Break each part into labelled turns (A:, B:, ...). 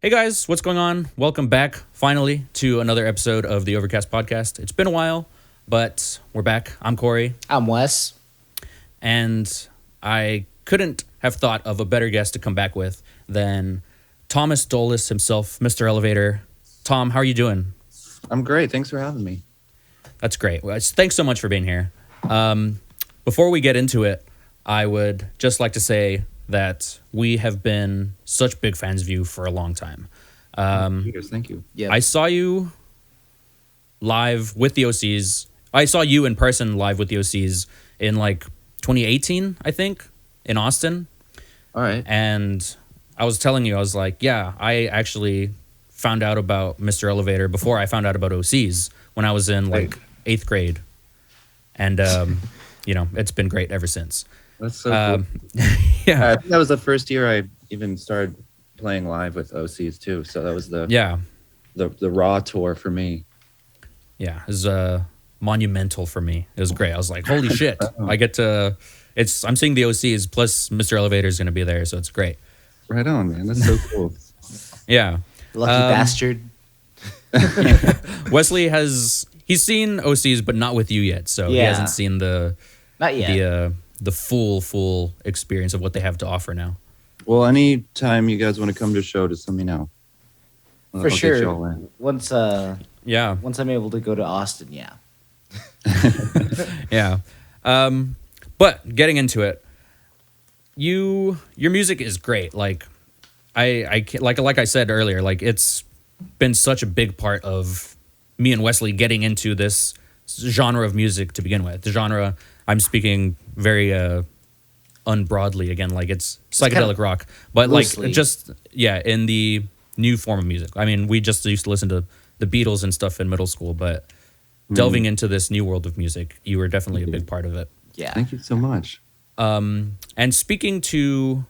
A: Hey guys, what's going on? Welcome back finally to another episode of the Overcast podcast. It's been a while, but we're back. I'm Corey,
B: I'm Wes.
A: and I couldn't have thought of a better guest to come back with than Thomas Dolas himself, Mr. Elevator. Tom, how are you doing?
C: I'm great. Thanks for having me.
A: That's great. Well, thanks so much for being here. Before we get into it, I would just like to say that we have been such big fans of you for a long time.
C: Cheers, thank you.
B: Yeah.
A: I saw you live with the Osees. I saw you in person live with the Osees in like 2018, I think, in Austin.
C: All right.
A: And I was telling you, I was like, yeah, I actually found out about Mr. Elevator before I found out about Osees when I was in like 8th grade. And, it's been great ever since.
C: That's so cool.
A: Yeah.
C: I think that was the first year I even started playing live with Osees too. So that was the raw tour for me.
A: Yeah, it was monumental for me. It was great. I was like, holy shit. I get to I'm seeing the OCs plus Mr. Elevator is going to be there, so it's great.
C: Right on, man. That's so cool.
A: Yeah.
B: Lucky bastard.
A: Wesley he's seen OCs but not with you yet, so he
B: Yeah.
A: hasn't seen the
B: Not yet.
A: the full experience of what they have to offer now.
C: Well, anytime you guys want to come to a show, just let me know. I'll
B: For
C: get
B: sure.
C: you all in.
B: Once
A: Yeah.
B: once I'm able to go to Austin, yeah.
A: Yeah. But getting into it, your music is great. Like I can't, like I said earlier, like it's been such a big part of me and Wesley getting into this genre of music to begin with. The genre, I'm speaking very unbroadly again, like it's psychedelic rock, but
B: loosely.
A: like just in the new form of music. I mean, we just used to listen to the Beatles and stuff in middle school, but delving into this new world of music, you were definitely a big part of it.
B: Yeah.
C: Thank you so much.
A: And speaking to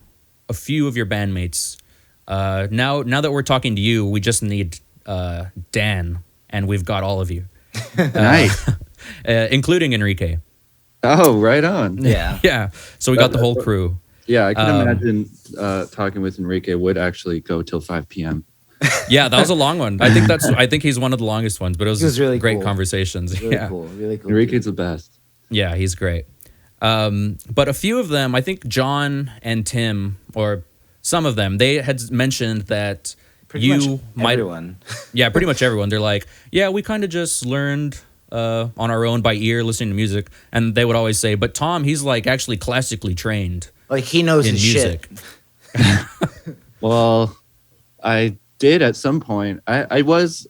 A: a few of your bandmates, now that we're talking to you, we just need Dan, and we've got all of you,
C: Nice.
A: including Enrique.
C: Oh, right on.
B: Yeah.
A: Yeah, so we got the whole crew.
C: Yeah, I can imagine talking with Enrique would actually go till 5 p.m.
A: Yeah, that was a long one. I think he's one of the longest ones, but it was
B: really
A: great
B: cool.
A: conversations.
B: Really
A: Yeah.
B: cool. Really cool.
C: Enrique's the best.
A: Yeah, he's great. But a few of them, I think John and Tim, or some of them, they had mentioned that
B: Pretty
A: you
B: much
A: might.
B: everyone.
A: Yeah, pretty much everyone. They're like, yeah, we kind of just learned on our own by ear, listening to music. And they would always say, but Tom, he's like actually classically trained
B: Like he knows
A: in
B: his
A: music.
B: shit.
C: Well, I did at some point. I was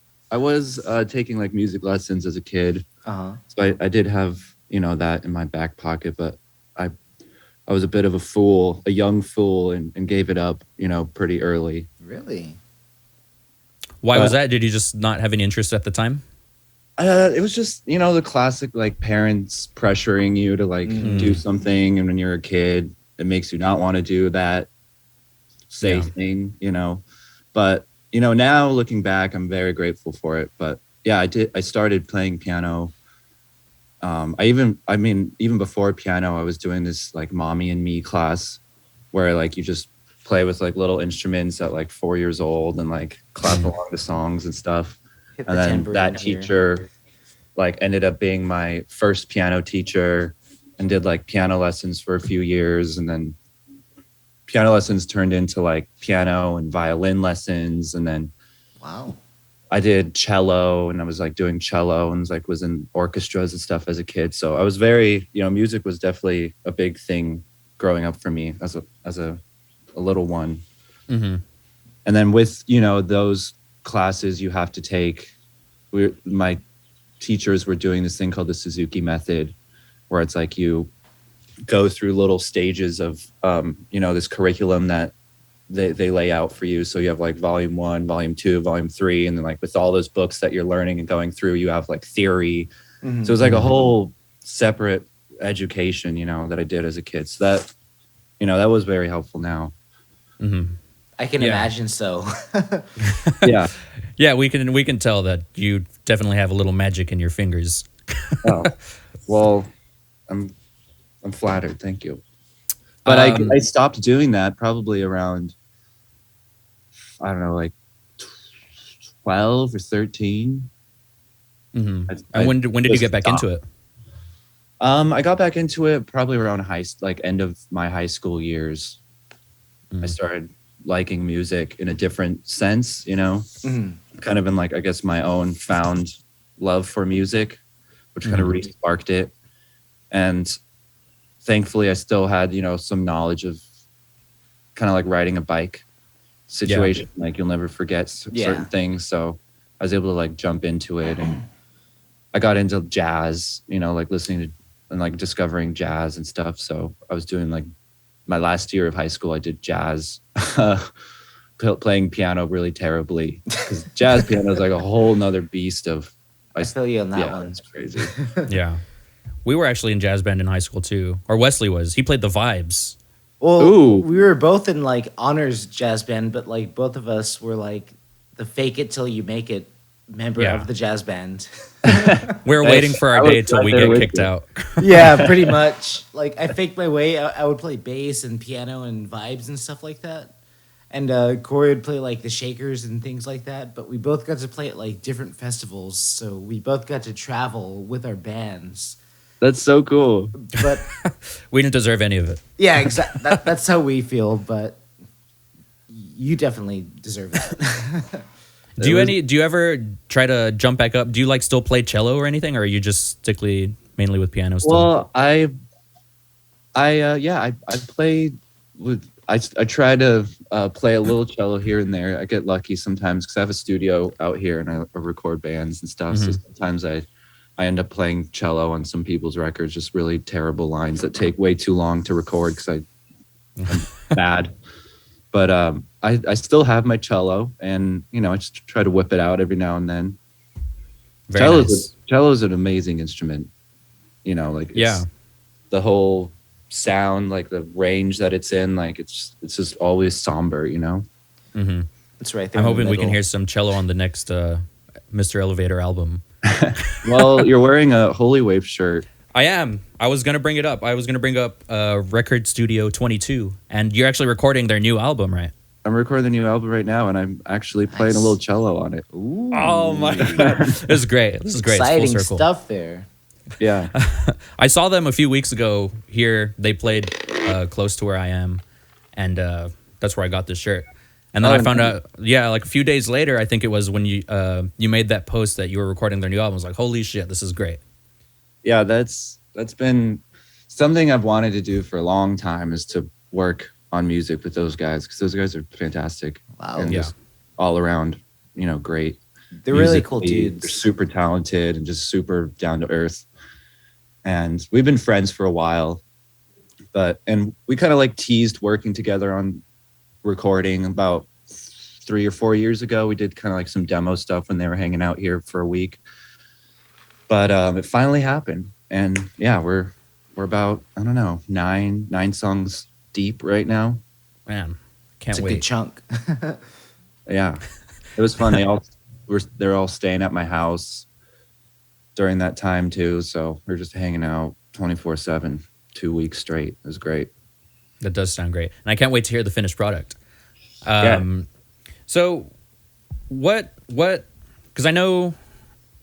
C: taking like music lessons as a kid.
B: Uh-huh.
C: So I did have, that in my back pocket, but I was a bit of a fool, a young fool, and gave it up, pretty early.
B: Really?
A: Why was that? Did you just not have any interest at the time?
C: It was just, the classic like parents pressuring you to like do something, and when you're a kid, it makes you not want to do that thing, But now looking back, I'm very grateful for it. But yeah, I started playing piano. Even before piano, I was doing this like Mommy and Me class where like you just play with like little instruments at like 4 years old and like clap along to songs and stuff.
B: Hit
C: And
B: the
C: then
B: tambourine
C: that
B: here.
C: teacher like ended up being my first piano teacher and did like piano lessons for a few years. And then piano lessons turned into like piano and violin lessons. And then
B: Wow.
C: I did cello, and I was like doing cello and was in orchestras and stuff as a kid. So I was very, music was definitely a big thing growing up for me as a little one.
A: Mm-hmm.
C: And then with, those classes you have to take, my teachers were doing this thing called the Suzuki method, where it's like you go through little stages of, this curriculum that they lay out for you. So you have like volume 1, volume 2, volume 3. And then like with all those books that you're learning and going through, you have like theory.
B: Mm-hmm.
C: So it's like a whole separate education, that I did as a kid. So that, that was very helpful now.
A: Mm-hmm.
B: I can
A: Yeah.
B: imagine so.
C: Yeah.
A: Yeah, we can tell that you definitely have a little magic in your fingers.
C: Oh, well, I'm flattered. Thank you. But I stopped doing that probably around, I don't know, like 12 or 13.
A: Hmm.
C: I
A: And when did you
C: just
A: get back
C: stopped.
A: into it?
C: I got back into it probably around like end of my high school years. I
A: Mm.
C: started liking music in a different sense,
B: Mhm.
C: kind of in like, I guess, my own found love for music, which kind of
A: Mhm.
C: re-sparked it. And thankfully I still had, some knowledge of kind of like riding a bike situation. Like you'll never forget
B: Yeah.
C: certain things. So I was able to like jump into it, and I got into jazz, like listening to and like discovering jazz and stuff. So I was doing like my last year of high school, I did jazz, playing piano really terribly, because jazz piano is like a whole nother beast of.
B: I feel you on that one.
C: It's crazy.
A: Yeah. We were actually in jazz band in high school too. Or Wesley was. He played the vibes.
B: Well,
C: Ooh.
B: we were both in like honors jazz band, but like both of us were like the fake it till you make it member
A: Yeah.
B: of the jazz band.
A: We were waiting for
C: I
A: our
C: was
A: day till
C: right
A: we
C: there
A: get
C: with
A: kicked
C: you.
A: out.
B: Yeah, pretty much. Like I faked my way. I would play bass and piano and vibes and stuff like that. And Corey would play like the shakers and things like that. But we both got to play at like different festivals, so we both got to travel with our bands.
C: That's so cool.
B: But
A: We didn't deserve any of it.
B: yeah, exactly. That's how we feel. But you definitely deserve that.
A: Do you ever try to jump back up? Do you like still play cello or anything, or are you just strictly mainly with piano still?
C: Well, I play with. I try to play a little cello here and there. I get lucky sometimes because I have a studio out here and I record bands and stuff. So sometimes I end up playing cello on some people's records, just really terrible lines that take way too long to record because I'm bad. But I still have my cello, and I just try to whip it out every now and then.
A: Very nice.
C: Cello's an amazing instrument. It's the whole sound, like the range that it's in, like it's just always somber.
A: Mm-hmm.
B: It's right there.
A: I'm
B: in the
A: hoping we can
B: middle.
A: hear some cello on the next Mr. Elevator album.
C: Well, you're wearing a Holy Wave shirt.
A: I am. I was gonna bring it up. I was gonna bring up Record Studio 22, and you're actually recording their new album, right?
C: I'm recording the new album right now, and I'm actually playing a little cello on it.
B: Ooh.
A: Oh my god, this is great. This is great. It's
B: Exciting
A: full circle.
B: stuff there.
C: Yeah.
A: I saw them a few weeks ago here. They played close to where I am, and that's where I got this shirt. And then I found out, like a few days later, I think it was when you made that post that you were recording their new album. I was like, holy shit, this is great.
C: Yeah, that's been something I've wanted to do for a long time, is to work on music with those guys, because those guys are fantastic.
B: Wow.
C: And
A: Yeah.
C: just all around, great.
B: They're really
C: musically.
B: cool
C: They're
B: dudes.
C: super talented and just super down to earth. And we've been friends for a while, and we kind of like teased working together on recording about 3 or 4 years ago. We did kind of like some demo stuff when they were hanging out here for a week. But it finally happened, and yeah, we're about, I don't know, nine songs deep right now.
A: Man, can't
B: It's a
A: wait.
B: good chunk.
C: Yeah, it was fun. They're all staying at my house during that time too, so we're just hanging out 24/7, 2 weeks straight. It was great.
A: That does sound great, and I can't wait to hear the finished product.
C: Yeah.
A: So, what? Because I know,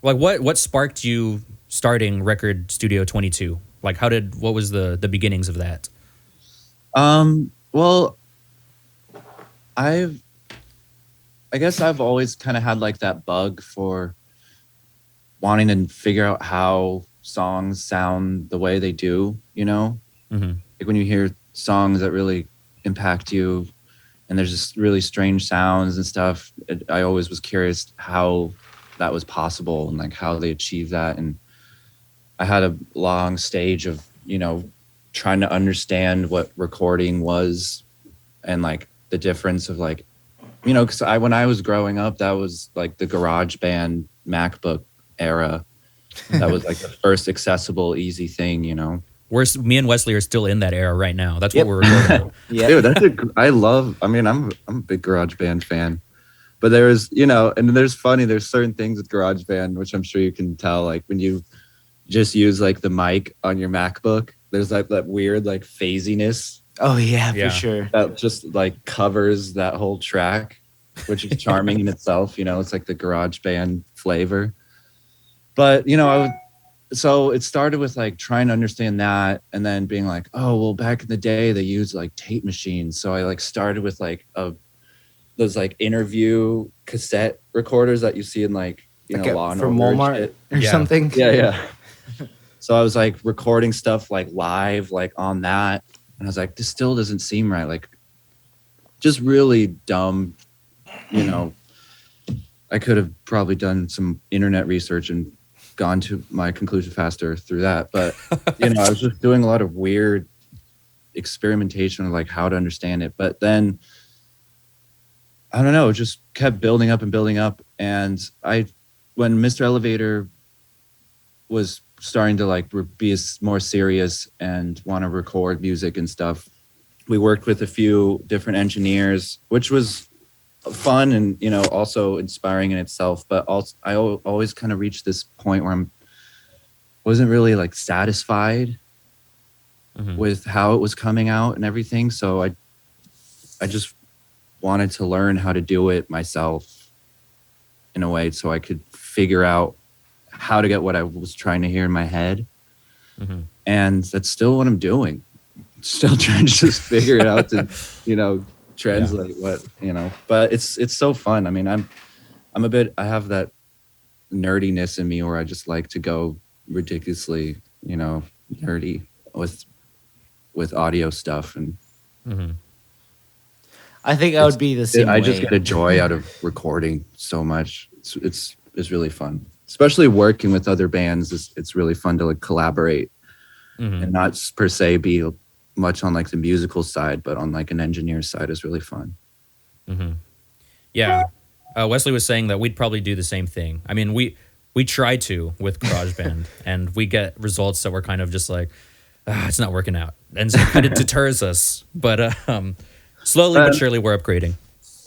A: like, what sparked you starting Record Studio 22? Like, what was the beginnings of that?
C: Well, I guess I've always kind of had like that bug for wanting to figure out how songs sound the way they do,
A: Mm-hmm.
C: Like when you hear songs that really impact you and there's just really strange sounds and stuff, I always was curious how that was possible and like how they achieved that. And I had a long stage of, trying to understand what recording was and like the difference of like, because when I was growing up, that was like the garage band MacBook era. That was like the first accessible, easy thing,
A: Me and Wesley are still in that era right now. That's
B: Yep.
A: what we're recording.
B: Yeah.
C: Dude, I'm a big garage band fan. But there's, and there's certain things with garage band, which I'm sure you can tell, like when you just use like the mic on your MacBook, there's like that weird like phasiness
B: Oh yeah,
A: Yeah.
B: for sure.
C: that just like covers that whole track. which is charming in itself. You know, it's like the garage band flavor. But you know, so it started with like trying to understand that, and then being like, oh well, back in the day they used like tape machines. So I like started with like those like interview cassette recorders that you see in like, you know,
B: Like
C: Law and
B: from
C: Order and
B: Walmart
C: shit.
B: or
A: Yeah.
B: something.
C: Yeah. So I was like recording stuff like live, like on that, and I was like, this still doesn't seem right. Like, just really dumb. You know, I could have probably done some internet research and gone to my conclusion faster through that. But you know, I was just doing a lot of weird experimentation of like how to understand it. But then I don't know, it just kept building up and building up. And when Mr. Elevator was starting to like be more serious and want to record music and stuff, we worked with a few different engineers, which was fun and, you know, also inspiring in itself. But also, I always kind of reached this point where wasn't really like satisfied with how it was coming out and everything. So I just wanted to learn how to do it myself in a way so I could figure out how to get what I was trying to hear in my head. And that's still what I'm doing. Still trying to just figure it out to, you know, translate what, you know, but it's so fun. I mean, I have that nerdiness in me where I just like to go ridiculously, you know, nerdy with audio stuff. And
B: I think I would be the same
C: I
B: way.
C: just get a joy out of recording so much. It's really fun, especially working with other bands. It's really fun to like collaborate and not per se be much on like the musical side, but on like an engineer side is really fun.
A: Yeah. Wesley was saying that we'd probably do the same thing. I mean, we try to with GarageBand and we get results that we're kind of just like, it's not working out. And so it kind of deters us. But slowly but surely we're upgrading.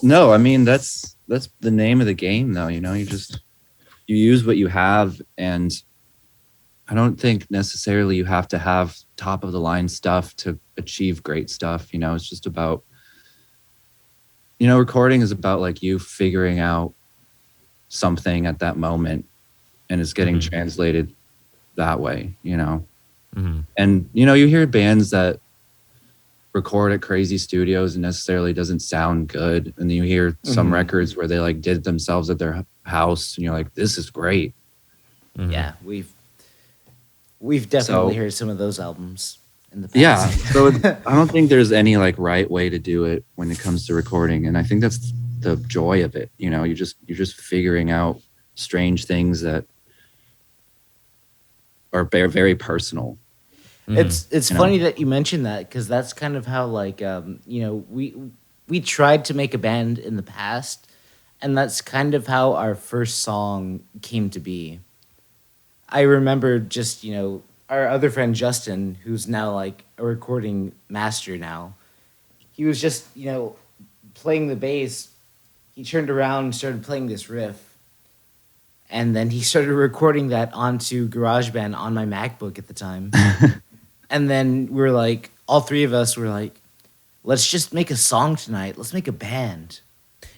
C: No, I mean, that's the name of the game though. You know, you use what you have, and I don't think necessarily you have to have top of the line stuff to achieve great stuff. You know, it's just about, you know, recording is about like you figuring out something at that moment and it's getting translated that way, you know. And, you know, you hear bands that record at crazy studios and necessarily doesn't sound good. And then you hear some records where they like did themselves at their house and you're like, this is great.
B: Yeah, we've definitely heard some of those albums in the past.
C: Yeah, so I don't think there's any like right way to do it when it comes to recording, and I think that's the joy of it. You know, you're just figuring out strange things that are very, very personal.
B: It's funny that you mentioned that, because that's kind of how like you know, we tried to make a band in the past, and that's kind of how our first song came to be. I remember just, you know, our other friend Justin, who's now like a recording master now, he was just, you know, playing the bass. He turned around and started playing this riff. And then he started recording that onto GarageBand on my MacBook at the time. And then we were like, all three of us were like, let's just make a song tonight. Let's make a band.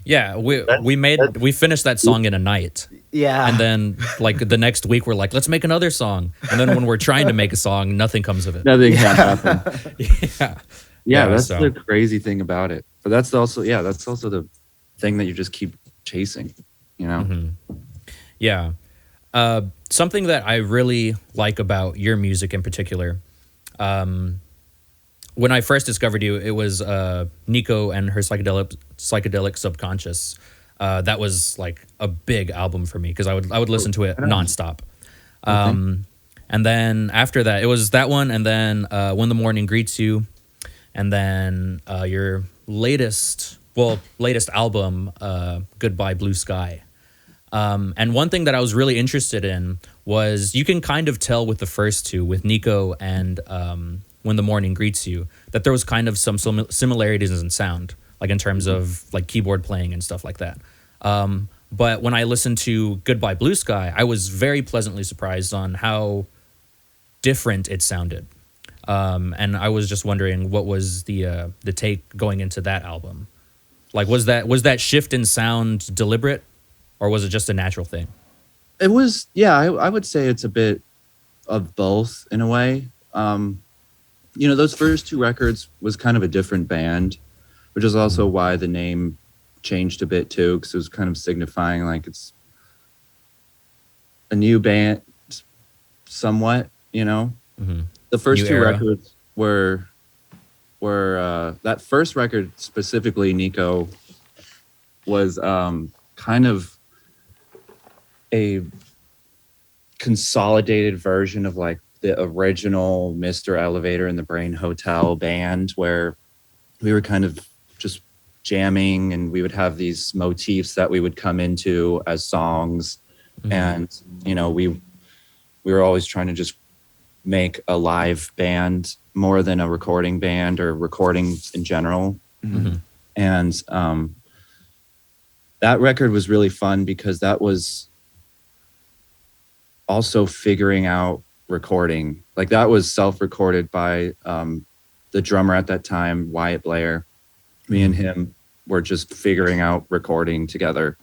A: Yeah, we finished that song in a night.
B: Yeah.
A: And then like the next week we're like, let's make another song. And then when we're trying to make a song, nothing comes of it.
C: Nothing can happen.
A: Yeah,
C: that's the crazy thing about it. But that's also the thing that you just keep chasing, you know?
A: Yeah. Something that I really like about your music in particular, when I first discovered you, it was Nico and her psychedelic subconscious. That was like a big album for me because I would listen to it nonstop. And then after that, it was that one, and then When the Morning Greets You, and then your latest album, Goodbye Blue Sky. And one thing that I was really interested in was you can kind of tell with the first two, with Nico and When the Morning Greets You, that there was kind of some similarities in sound, like in terms of like keyboard playing and stuff like that. But when I listened to Goodbye Blue Sky, I was very pleasantly surprised on how different it sounded. And I was just wondering what was the take going into that album. Like, was that shift in sound deliberate, or was it just a natural thing?
C: It was, yeah, I would say it's a bit of both in a way. Those first two records was kind of a different band, which is also why the name changed a bit too, because it was kind of signifying like it's a new band, somewhat.
A: Mm-hmm.
C: The first
A: New
C: two
A: era.
C: records were that first record specifically, Nico, was kind of a consolidated version of like the original Mr. Elevator and the Brain Hotel band, where we were kind of just jamming and we would have these motifs that we would come into as songs.
A: Mhm.
C: And we were always trying to just make a live band more than a recording band or recordings in general.
A: Mm-hmm.
C: And that record was really fun because that was also figuring out recording. Like that was self-recorded by the drummer at that time, Wyatt Blair. Me and him were just figuring out recording together.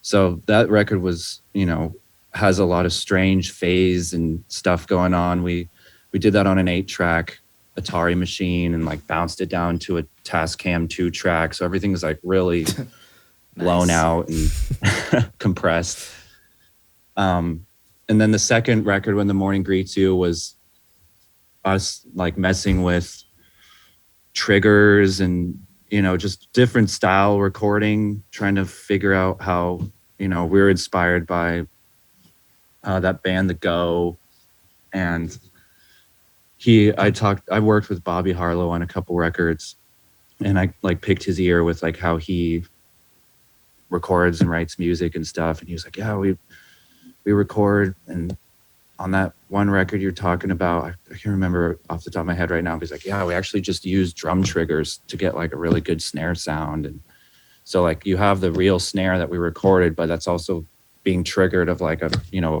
C: So that record was, has a lot of strange phase and stuff going on. We did that on an 8-track Atari machine and like bounced it down to a Tascam 2-track. So everything was like really blown out and compressed. And then the second record, When the Morning Greets You, was us like messing with triggers and, just different style recording, trying to figure out how, we were inspired by that band, The Go. And I worked with Bobby Harlow on a couple records, and I like picked his ear with like how he records and writes music and stuff. And he was like, yeah, we record, and on that one record you're talking about, I can't remember off the top of my head right now, but he's like, yeah, we actually just use drum triggers to get like a really good snare sound. And so like you have the real snare that we recorded, but that's also being triggered of like a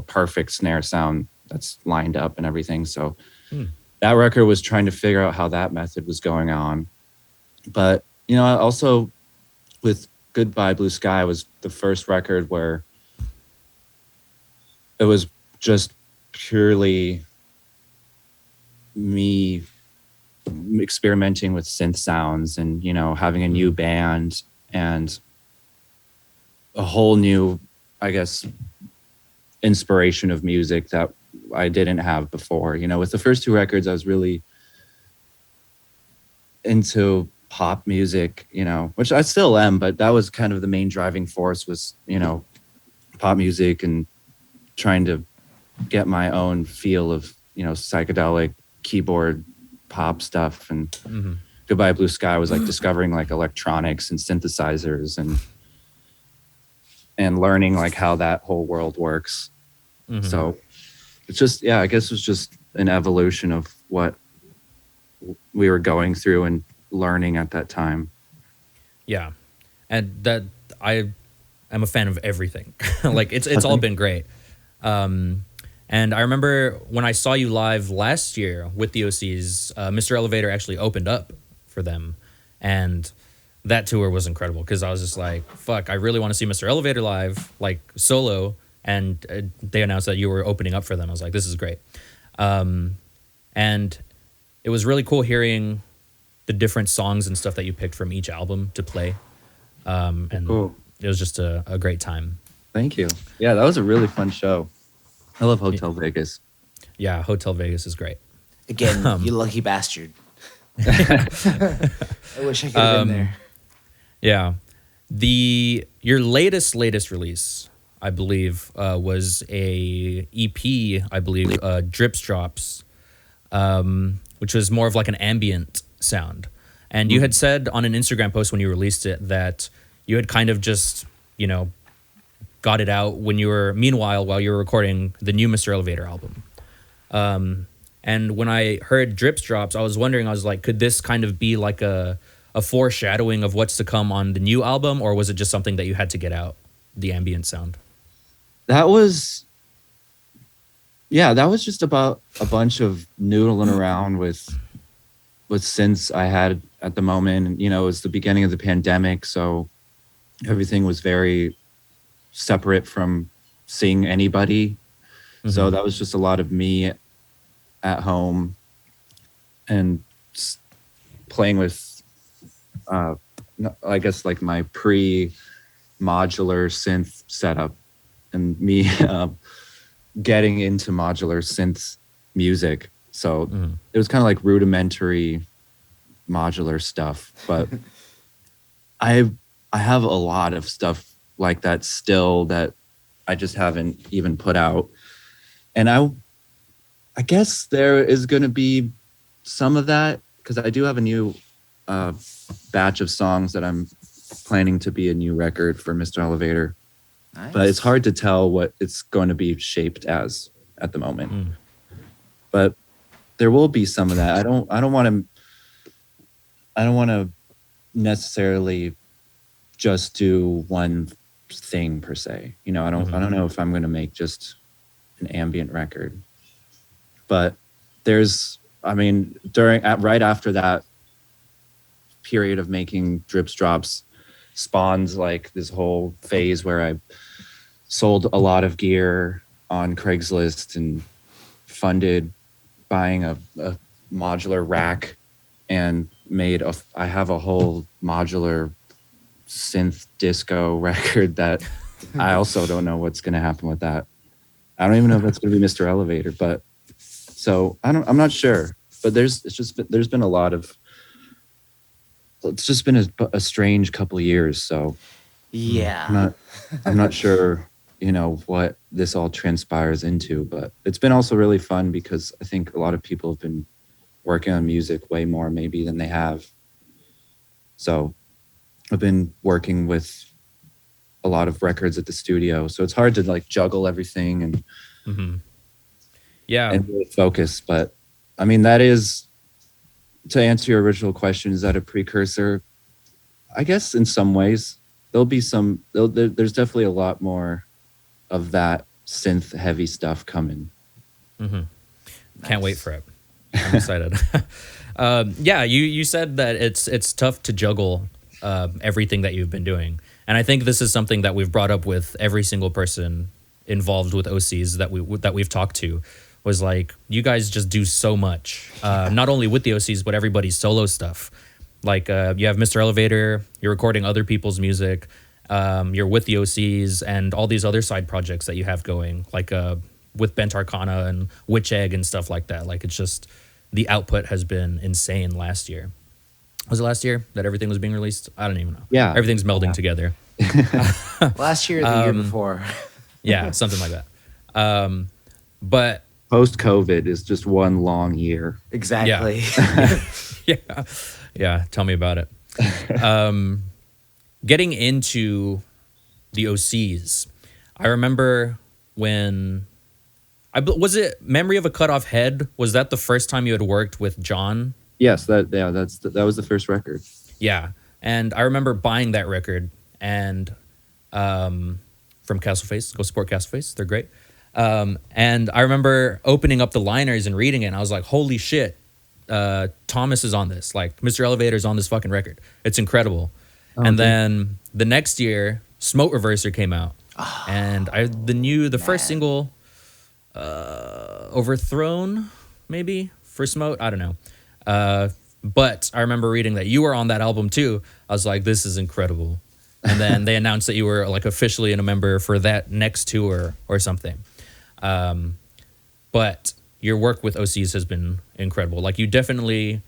C: perfect snare sound that's lined up and everything. So that record was trying to figure out how that method was going on. But also with Goodbye Blue Sky was the first record where it was just purely me experimenting with synth sounds and, having a new band and a whole new, I guess, inspiration of music that I didn't have before. With the first two records, I was really into pop music, which I still am, but that was kind of the main driving force was, pop music and trying to get my own feel of, psychedelic keyboard pop stuff. And Goodbye Blue Sky was like discovering like electronics and synthesizers and learning like how that whole world works. So it's just, I guess it was just an evolution of what we were going through and learning at that time.
A: Yeah. And that I am a fan of everything. Like it's all been great. And I remember when I saw you live last year with the Osees, Mr. Elevator actually opened up for them. And that tour was incredible because I was just like, fuck, I really want to see Mr. Elevator live, like solo. And they announced that you were opening up for them. I was like, this is great. And it was really cool hearing the different songs and stuff that you picked from each album to play. And
C: cool.
A: It was just a great time.
C: Thank you. Yeah, that was a really fun show. I love Hotel Vegas.
A: Yeah, Hotel Vegas is great.
B: Again, you lucky bastard. I wish I could have been there.
A: Yeah. Your latest release, I believe, was a EP, I believe, Drips Drops, which was more of like an ambient sound. And you had said on an Instagram post when you released it that you had kind of just, got it out while you were recording the new Mr. Elevator album. And when I heard Drips Drops, I was wondering, I was like, could this kind of be like a foreshadowing of what's to come on the new album, or was it just something that you had to get out, the ambient sound?
C: That was just about a bunch of noodling around with with synths I had at the moment. And, you know, it was the beginning of the pandemic, so everything was very separate from seeing anybody. So that was just a lot of me at home and playing with, I guess, like my pre-modular synth setup, and me getting into modular synth music. So it was kind of like rudimentary modular stuff, but I have a lot of stuff like that still that I just haven't even put out. And I guess there is going to be some of that, because I do have a new batch of songs that I'm planning to be a new record for Mr. Elevator.
B: Nice.
C: But it's hard to tell what it's going to be shaped as at the moment. But there will be some of that. I don't want to necessarily just do one thing per se. You know, I don't know if I'm going to make just an ambient record. But there's, I mean, right after that period of making Drips Drops spawns like this whole phase where I sold a lot of gear on Craigslist and funded buying a modular rack, and I have a whole modular synth disco record that I also don't know what's going to happen with that. I don't even know if that's going to be Mr. Elevator, but so I'm not sure. But there's been a lot of, it's just been a strange couple of years. So
B: yeah,
C: I'm not sure, you know, what this all transpires into, but it's been also really fun because I think a lot of people have been working on music way more maybe than they have. So I've been working with a lot of records at the studio, so it's hard to like juggle everything and and really focus. But I mean, that is, to answer your original question, is that a precursor? I guess in some ways there'll be there's definitely a lot more of that synth heavy stuff coming.
A: Can't wait for it. I'm excited. Yeah, you said that it's tough to juggle everything that you've been doing, and I think this is something that we've brought up with every single person involved with Osees that we've talked to. Was like, you guys just do so much, not only with the Osees but everybody's solo stuff. Like you have Mr. Elevator, you're recording other people's music, you're with the Osees and all these other side projects that you have going, like with Bent Arcana and Witch Egg and stuff like that. Like, it's just, the output has been insane last year. Was it last year that everything was being released? I don't even know.
C: Yeah.
A: Everything's melding together.
B: last year, the year before.
A: Yeah, something like that. But
C: Post-COVID is just one long year.
B: Exactly.
A: Yeah. Tell me about it. Getting into the Osees, I remember when was it Memory of a Cut Off Head? Was that the first time you had worked with John?
C: Yes, that was the first record.
A: Yeah, and I remember buying that record and from Castleface. Go support Castleface; they're great. And I remember opening up the liners and reading it, and I was like, holy shit, Tomas is on this. Like, Mr. Elevator is on this fucking record. It's incredible. And then the next year, Smote Reverser came out. And the first single, Overthrown, maybe, for Smote. I don't know. But I remember reading that you were on that album too. I was like, this is incredible. And then they announced that you were like officially a member for that next tour or something. But your work with Osees has been incredible. Like, you definitely,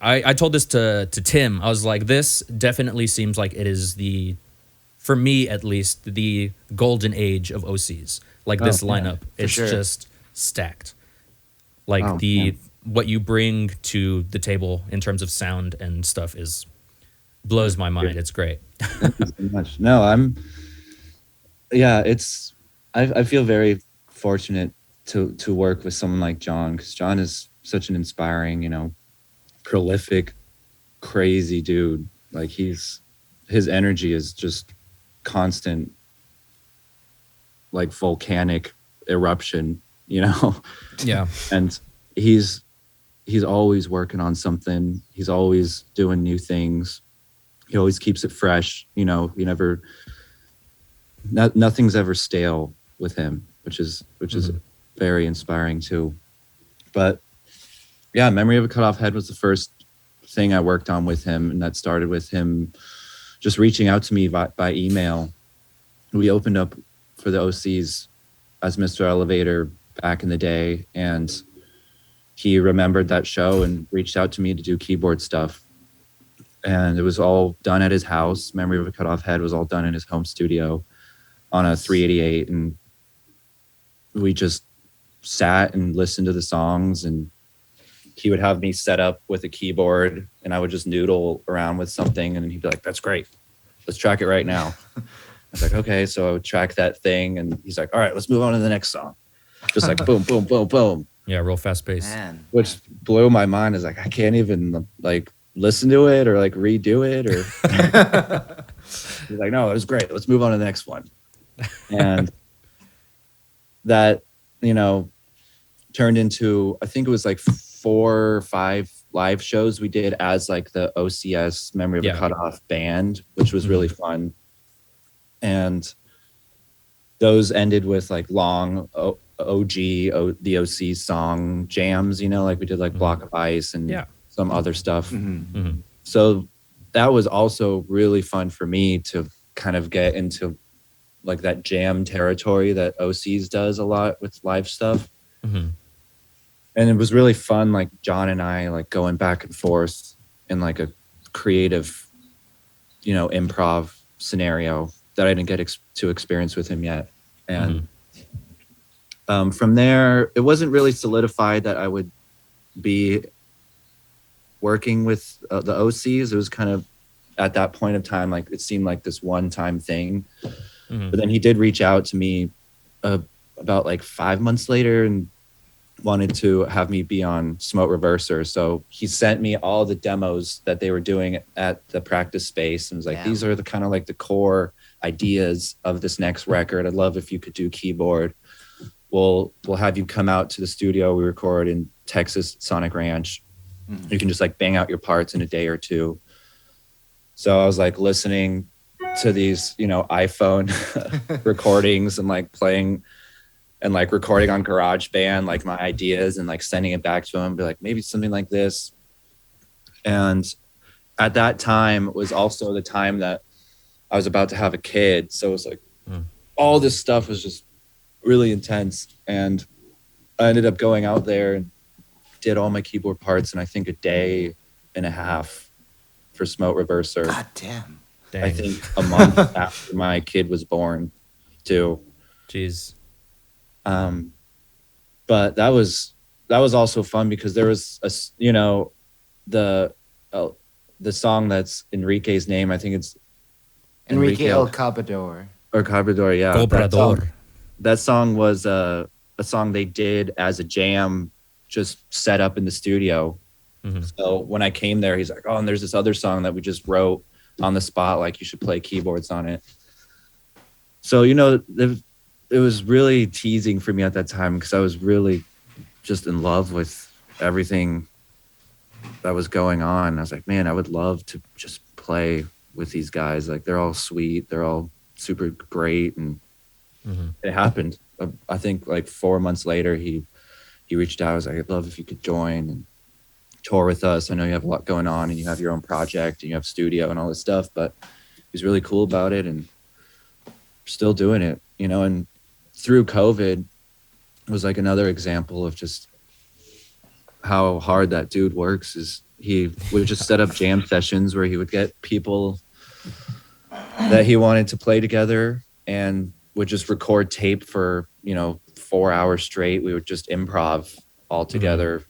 A: I told this to Tim. I was like, this definitely seems like it is for me at least, the golden age of Osees. Like, this lineup, it's just stacked. Like what you bring to the table in terms of sound and stuff blows my mind. It's great.
C: Thank you so much. No, I feel very fortunate to work with someone like John, because John is such an inspiring, you know, prolific, crazy dude. Like, his energy is just constant, like volcanic eruption, you know.
A: Yeah.
C: And he's he's always working on something. He's always doing new things. He always keeps it fresh. You know, he never, nothing's ever stale with him, which is very inspiring too. But yeah, Memory of a Cut Off Head was the first thing I worked on with him, and that started with him just reaching out to me by email. We opened up for the Osees as Mr. Elevator back in the day, and he remembered that show and reached out to me to do keyboard stuff. And it was all done at his house. Memory of a Cut Off Head was all done in his home studio on a 388, and we just sat and listened to the songs, and he would have me set up with a keyboard, and I would just noodle around with something, and he'd be like, "That's great. Let's track it right now." I was like, "Okay." So I would track that thing, and he's like, "All right, let's move on to the next song." Just like boom, boom, boom, boom.
A: Yeah, real fast pace.
B: Man.
C: Which blew my mind. Is like, I can't even like listen to it or like redo it or he's like, "No, it was great. Let's move on to the next one." And that, you know, turned into, I think it was like 4 or 5 live shows we did as like the OCS Memory of a Cut Off band, which was really fun. And those ended with like long the OC song jams, you know, like we did like Block of Ice and some other stuff. So that was also really fun for me to kind of get into like that jam territory that Osees does a lot with live stuff. And it was really fun, like John and I like going back and forth in like a creative, you know, improv scenario that I didn't get to experience with him yet. And from there, it wasn't really solidified that I would be working with the Osees. It was kind of at that point of time, like it seemed like this one-time thing. But then he did reach out to me about like 5 months later and wanted to have me be on Smoke Reverser. So he sent me all the demos that they were doing at the practice space and was like, "These are the kind of like the core ideas of this next record. I'd love if you could do keyboard. We'll have you come out to the studio. We record in Texas Sonic Ranch. You can just like bang out your parts in a day or two." So I was like listening to these, you know, iPhone recordings and like playing and like recording on GarageBand, like my ideas and like sending it back to him, be like, maybe something like this. And at that time was also the time that I was about to have a kid. So it was like all this stuff was just really intense. And I ended up going out there and did all my keyboard parts in I think a day and a half for Smoke Reverser.
B: God damn.
A: Dang.
C: I think a month after my kid was born too.
A: Jeez.
C: But that was also fun because there was you know, the song that's Enrique's name. I think it's
B: Enrique El Cabrador.
C: Or Cabrador, yeah.
A: Cobrador.
C: That song was a song they did as a jam, just set up in the studio. So when I came there, he's like, "Oh, and there's this other song that we just wrote on the spot. Like, you should play keyboards on it." So, you know, it was really teasing for me at that time because I was really just in love with everything that was going on. I was like, man, I would love to just play with these guys. Like, they're all sweet. They're all super great. And it happened. I think like 4 months later, he reached out. I was like, "I'd love if you could join and tour with us. I know you have a lot going on and you have your own project and you have studio and all this stuff," but he's really cool about it and still doing it, you know. And through COVID was like another example of just how hard that dude works. Is he would just set up jam sessions where he would get people that he wanted to play together and would just record tape for, you know, 4 hours straight. We would just improv all together.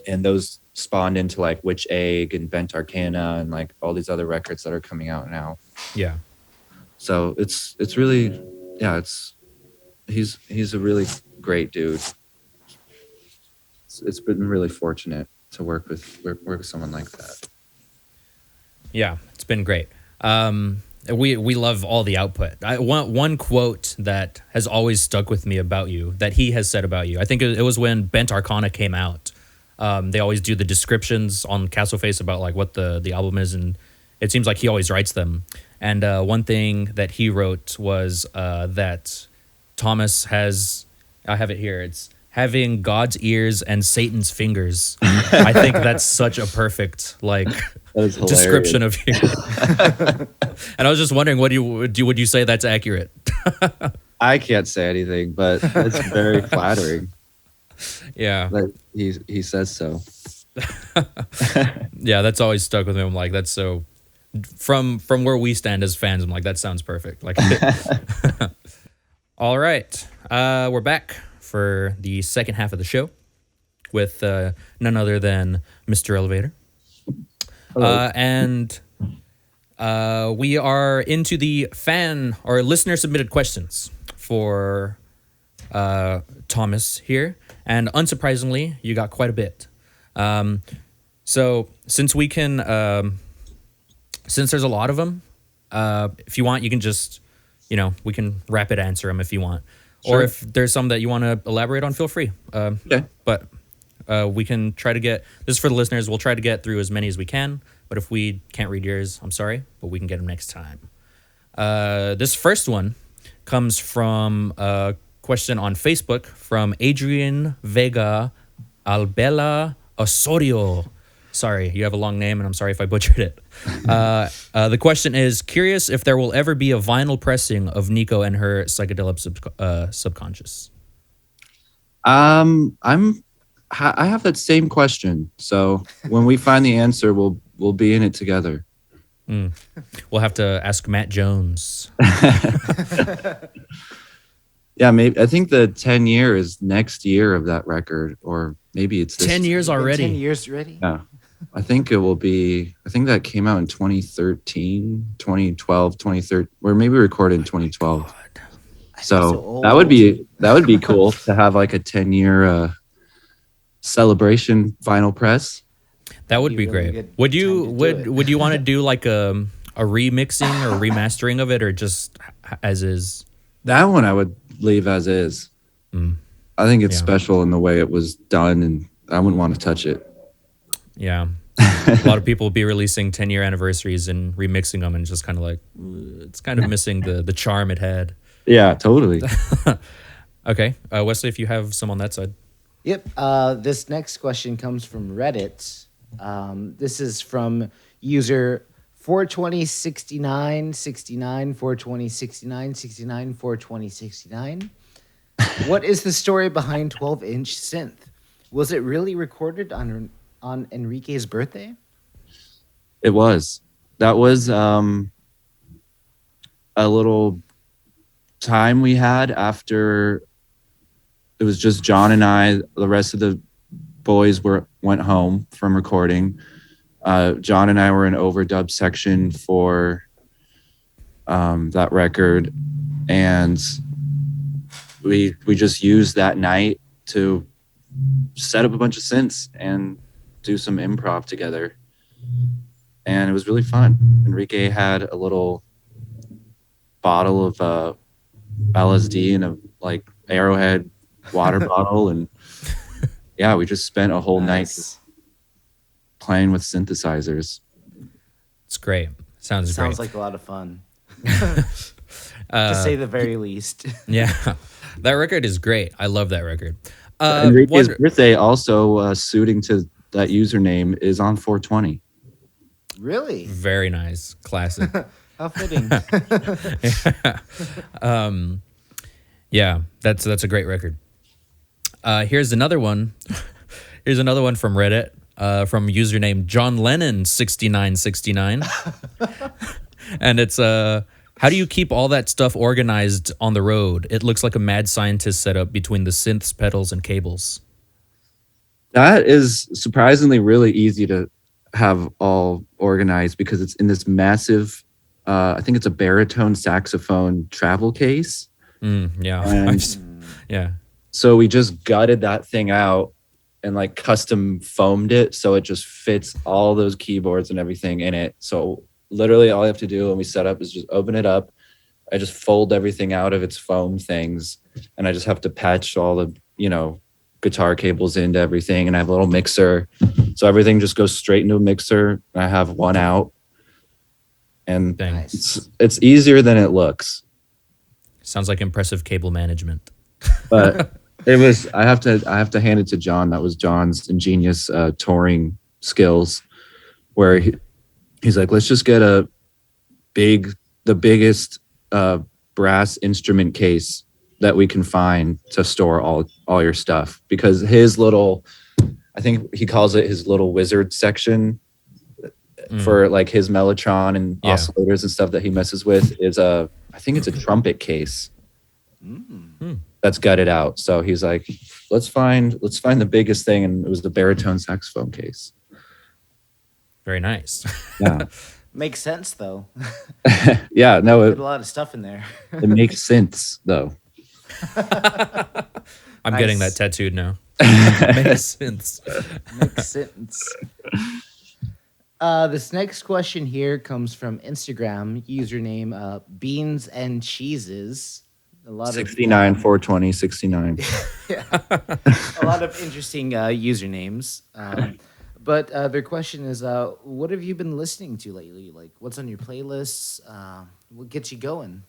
C: And those spawned into like Witch Egg and Bent Arcana and like all these other records that are coming out now.
A: Yeah.
C: So it's really, yeah, he's a really great dude. It's been really fortunate to work with someone like that.
A: Yeah, it's been great. We love all the output. One quote that has always stuck with me about you, that he has said about you, I think it was when Bent Arcana came out. They always do the descriptions on Castle Face about like what the album is, and it seems like he always writes them. And one thing that he wrote was that Thomas has, I have it here, it's having God's ears and Satan's fingers. I think that's such a perfect like
C: That is hilarious.
A: description of you. And I was just wondering, what would you say that's accurate?
C: I can't say anything, but it's very flattering
A: Yeah.
C: that he says so.
A: Yeah, that's always stuck with me. I'm like, that's so from where we stand as fans, I'm like, that sounds perfect. Like all right. We're back for the second half of the show with none other than Mr. Elevator. And we are into the fan or listener submitted questions for Thomas here. And unsurprisingly, you got quite a bit. So since we can, since there's a lot of them, if you want, you can just, we can rapid answer them if you want.
C: Sure.
A: Or if there's some that you want to elaborate on, feel free.
C: Okay.
A: But we can try to get, this is for the listeners, we'll try to get through as many as we can. But if we can't read yours, I'm sorry, but we can get them next time. This first one comes from a question on Facebook from Adrian Vega Albela Osorio. Sorry, you have a long name, and I'm sorry if I butchered it. The question is, curious if there will ever be a vinyl pressing of Nico and her psychedelic subconscious.
C: I have that same question. So when we find the answer, we'll be in it together.
A: We'll have to ask Matt Jones.
C: Yeah, maybe. I think the 10 year is next year of that record, or maybe it's this
A: 10 years already.
B: 10 years already?
C: Yeah. I think it will be, I think that came out in 2013, 2012, 2013, or maybe recorded in 2012. So that would be cool to have like a 10-year celebration vinyl press.
A: That would be
B: really
A: great.
B: good
A: Would you
B: time to do it.
A: would you want to do like a remixing or remastering of it, or just as is?
C: That one I would leave as is. I think it's special in the way it was done, and I wouldn't want to touch it.
A: Yeah. A lot of people will be releasing 10-year anniversaries and remixing them, and just kind of like, it's kind of missing the charm it had.
C: Yeah, totally.
A: Okay. Wesley, if you have some on that side.
B: Yep. This next question comes from Reddit. This is from user 42069 69 42069 69 42069. What is the story behind 12-inch synth? Was it really recorded on Enrique's birthday?
C: It was. That was a little time we had after it was just John and I. The rest of the boys went home from recording. John and I were in overdub section for that record, and we just used that night to set up a bunch of synths and do some improv together, and it was really fun. Enrique had a little bottle of LSD and a like Arrowhead water bottle, and yeah, we just spent a whole night playing with synthesizers.
A: It's great. Sounds great.
B: Sounds like a lot of fun. To say the very least.
A: Yeah. That record is great. I love that record.
C: Enrique's birthday also suiting to that username is on 420.
B: Really?
A: Very nice. Classic.
B: How fitting.
A: Yeah, that's a great record. Here's another one. Here's another one from Reddit, from username John Lennon 6969. And it's how do you keep all that stuff organized on the road? It looks like a mad scientist setup between the synths, pedals, and cables.
C: That is surprisingly really easy to have all organized because it's in this massive, I think it's a baritone saxophone travel case.
A: Yeah.
C: And
A: yeah.
C: so we just gutted that thing out and like custom foamed it so it just fits all those keyboards and everything in it. So literally all I have to do when we set up is just open it up. I just fold everything out of its foam things, and I just have to patch all the, guitar cables into everything, and I have a little mixer, so everything just goes straight into a mixer. I have one out, and
A: Dang.
B: Nice.
C: it's easier than it looks.
A: Sounds like impressive cable management.
C: But it was I have to hand it to John. That was John's ingenious touring skills, where he's like, let's just get the biggest brass instrument case that we can find to store all your stuff, because his little, I think he calls it his little wizard section for like his mellotron and
A: Yeah.
C: oscillators and stuff that he messes with is I think it's a trumpet case that's gutted out. So he's like, let's find the biggest thing, and it was the baritone saxophone case.
A: Very nice.
C: Yeah.
B: Makes sense though.
C: Yeah, no,
B: Put a lot of stuff in there.
C: it makes synths though.
A: I'm getting that
B: Nice.
A: tattooed now. Makes sense.
B: Makes sense. This next question here comes from Instagram username Beans and Cheeses. A lot
C: 69 420 69.
B: a lot of interesting usernames. But their question is, what have you been listening to lately? Like, what's on your playlists? What gets you going?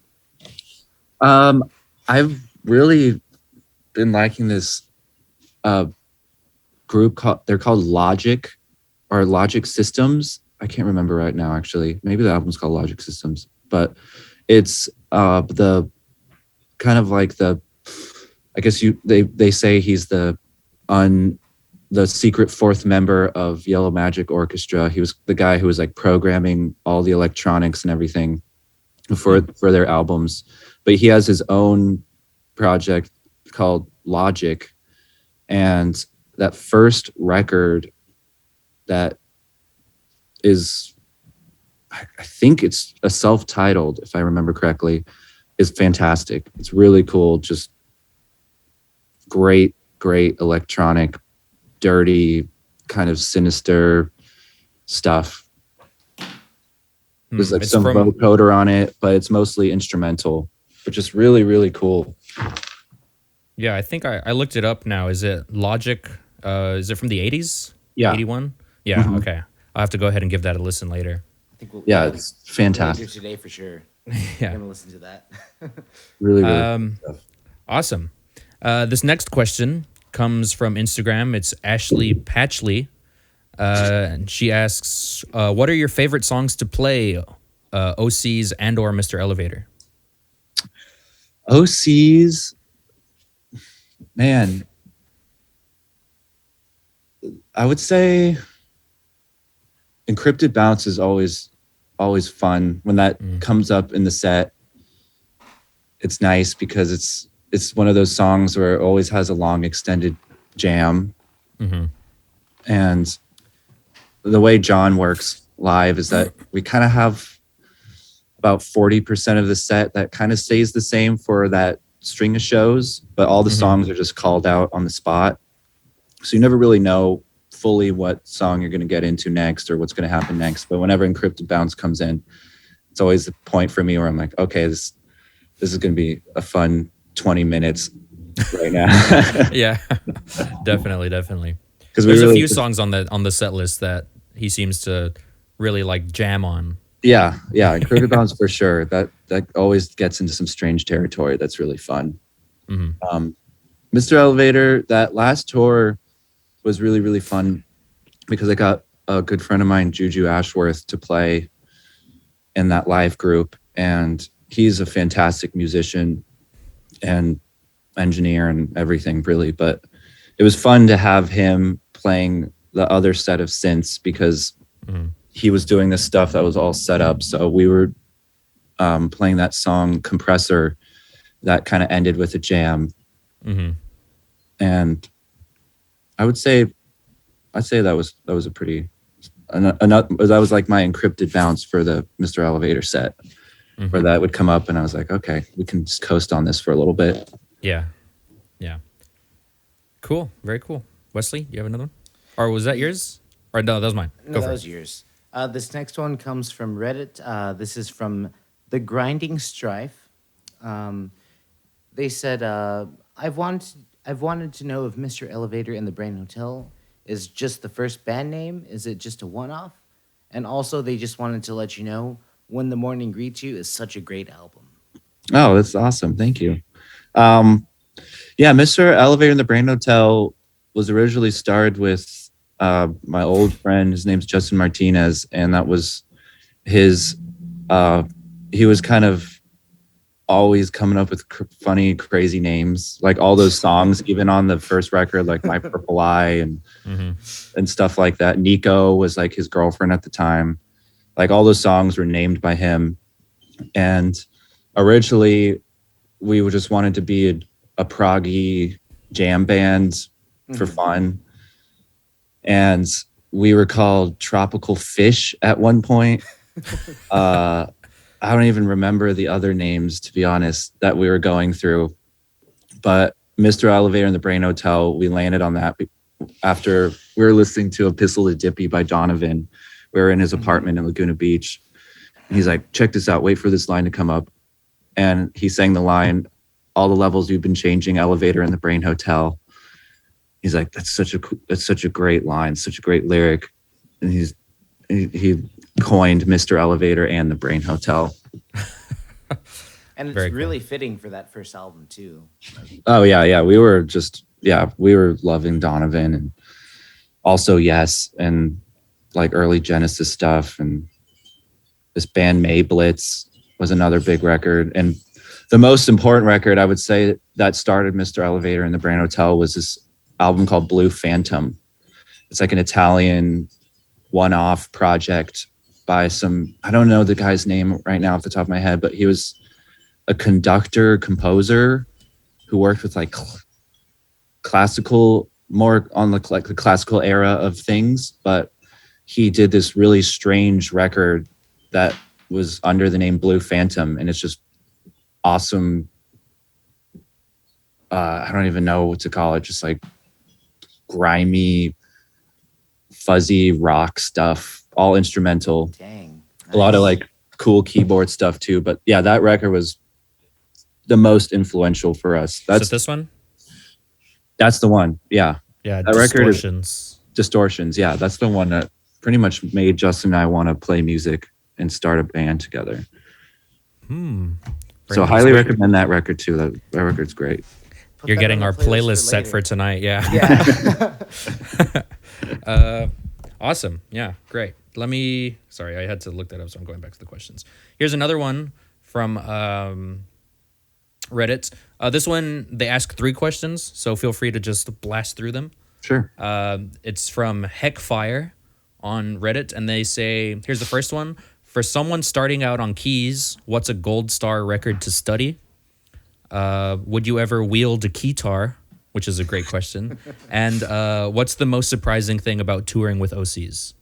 C: I've really been liking this group they're called Logic or Logic Systems. I can't remember right now, actually. Maybe the album's called Logic Systems, but it's the kind of like I guess they say he's the secret fourth member of Yellow Magic Orchestra. He was the guy who was like programming all the electronics and everything for their albums. But he has his own project called Logic, and that first record that is, I think it's a self-titled, if I remember correctly, is fantastic. It's really cool. Just great electronic, dirty, kind of sinister stuff. There's like
A: It's
C: some
A: from-
C: vocoder on it, but it's mostly instrumental, but just really, really cool.
A: Yeah, I think I looked it up now. Is it Logic? Is it from the 80s?
C: Yeah.
A: 81? Yeah,
C: Mhm.
A: okay. I'll have to go ahead and give that a listen later.
B: I think we'll
C: Yeah, it's fantastic.
B: later today for sure.
A: Yeah.
B: I'm gonna listen to that.
C: Really, really cool stuff.
A: Awesome. This next question comes from Instagram. It's Ashley Patchley. And she asks, what are your favorite songs to play, Osees and or Mr. Elevator?
C: Osees, man, I would say Encrypted Bounce is always fun when that comes up in the set. It's nice because it's one of those songs where it always has a long extended jam. And the way John works live is that we kind of have about 40% of the set that kind of stays the same for that string of shows, but all the songs are just called out on the spot. So you never really know fully what song you're going to get into next or what's going to happen next. But whenever Encrypted Bounce comes in, it's always the point for me where I'm like, okay, this is going to be a fun 20 minutes right now.
A: Yeah, definitely.
C: Because
A: There's a few songs on the set list that he seems to really like jam on.
C: Yeah, Encrypted Bounce for sure. That always gets into some strange territory. That's really fun. Mr. Elevator, that last tour was really, really fun because I got a good friend of mine, Juju Ashworth, to play in that live group, and he's a fantastic musician and engineer and everything, really. But it was fun to have him playing the other set of synths because he was doing this stuff that was all set up. So we were playing that song Compressor that kind of ended with a jam. And I'd say that was a pretty that was like my Encrypted Bounce for the Mr. Elevator set, where that would come up and I was like, okay, we can just coast on this for a little bit.
A: Yeah. Cool. Very cool. Wesley, do you have another one? Or was that yours? Or no, that was mine.
B: No, that was yours. This next one comes from Reddit. This is from The Grinding Strife. They said, I've I've wanted to know if Mr. Elevator and the Brain Hotel is just the first band name. Is it just a one-off? And also, they just wanted to let you know When the Morning Greets You is such a great album.
C: Oh, that's awesome. Thank you. Um, yeah, Mr. Elevator in the Brain Hotel was originally started with my old friend. His name's Justin Martinez, and that was his. Uh, he was kind of always coming up with funny, crazy names, like all those songs, even on the first record, like My Purple Eye
A: Mm-hmm.
C: and stuff like that. Nico was like his girlfriend at the time. Like all those songs were named by him. And originally, we just wanted to be a proggy jam band for fun. And we were called Tropical Fish at one point. I don't even remember the other names, to be honest, that we were going through. But Mr. Elevator and the Brain Hotel, we landed on that after we were listening to Epistle to Dippy by Donovan. We were in his apartment in Laguna Beach. And he's like, check this out, wait for this line to come up. And he sang the line, all the levels you've been changing, Elevator in the Brain Hotel. He's like, that's such a great line, such a great lyric. And he coined Mr. Elevator and the Brain Hotel.
B: And it's
A: Very
B: really fitting for that first album, too.
C: Oh yeah. We were loving Donovan and also Yes and like early Genesis stuff, and this band May Blitz was another big record. And the most important record I would say that started Mr. Elevator and the Brain Hotel was this album called Blue Phantom. It's like an Italian one-off project by I don't know the guy's name right now off the top of my head, but he was a conductor, composer who worked with like classical, more on the classical era of things. But he did this really strange record that was under the name Blue Phantom, and it's just awesome. I don't even know what to call it. Just like grimy, fuzzy rock stuff, all instrumental.
B: Dang.
C: A lot of like cool keyboard stuff too. But yeah, that record was the most influential for us.
A: Is it this one?
C: That's the one. Yeah.
A: Yeah,
C: That record is
A: Distortions.
C: Distortions. Yeah, that's the one that pretty much made Justin and I want to play music and start a band together. So highly recommend that record too. That record's great.
B: Put
A: You're
B: that
A: getting
B: on
A: our
B: the playlist
A: playlist set
B: later.
A: for tonight. Yeah.
B: Yeah.
A: Awesome. Yeah, great. Sorry, I had to look that up, so I'm going back to the questions. Here's another one from Reddit. This one, they ask 3 questions, so feel free to just blast through them.
C: Sure.
A: It's from Heckfire on Reddit, and they say, here's the first one. For someone starting out on keys, what's a gold star record to study? Would you ever wield a keytar? Which is a great question. And what's the most surprising thing about touring with Osees?